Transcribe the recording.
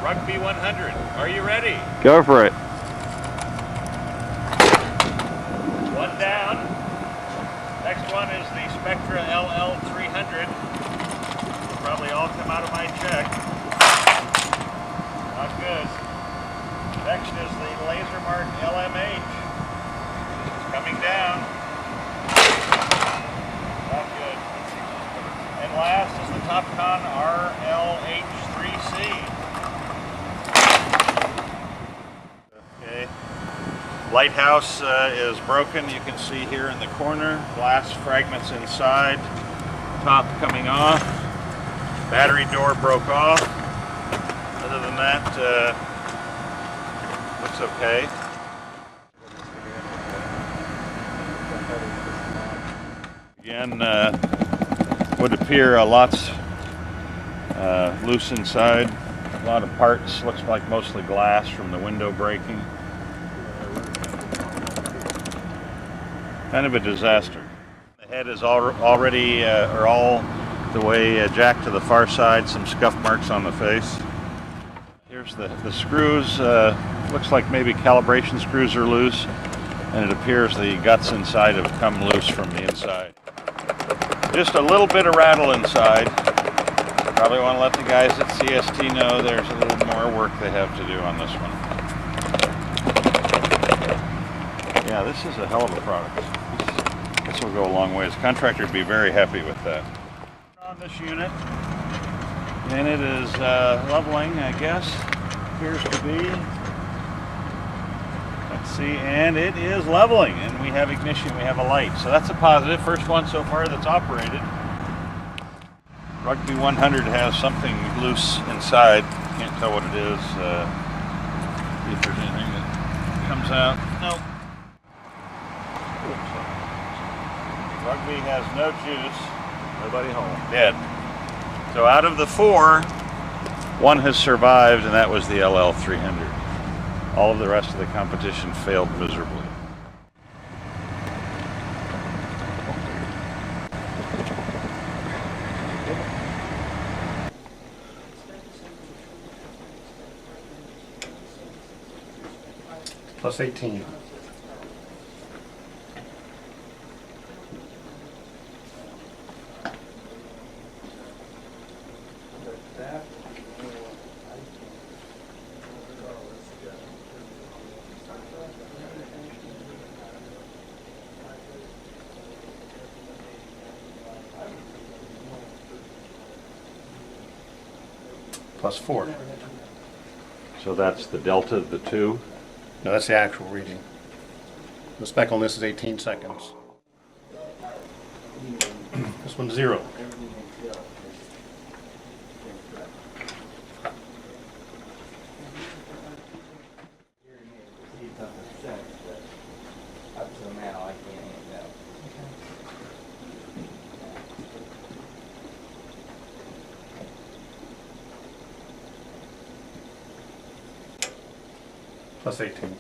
Rugby 100, are you ready? Go for it. One down. Next one is the Spectra LL300. Will probably all come out of my check. Not good. Next is the Lasermark LMH. It's coming down. Not good. And last is the Topcon RLH3C. Okay. Lighthouse is broken. You can see here in the corner. Glass fragments inside. Top coming off. Battery door broke off. Other than that, looks okay. Again, would appear lots loose inside. A lot of parts. Looks like mostly glass from the window breaking. Kind of a disaster. The head is already all the way jacked to the far side. Some scuff marks on the face. Here's the screws. Looks like maybe calibration screws are loose, and it appears the guts inside have come loose from the inside. Just a little bit of rattle inside. Probably want to let the guys at CST know there's a little more work they have to do on this one. Yeah, this is a hell of a product. This will go a long ways. Contractor would be very happy with that. On this unit, and it is leveling, I guess. Appears to be. Let's see, and it is leveling, and we have ignition, we have a light. So that's a positive. First one so far that's operated. Rugby 100 has something loose inside. Can't tell what it is. See if there's anything that comes out. Nope. Rugby has no juice. Nobody home. Dead. So out of the 4, one has survived, and that was the LL300. All of the rest of the competition failed miserably. Plus 18. Plus 4. So that's the delta of the 2. No, that's the actual reading. The spec on this is 18 seconds. This one's 0. Plus 18.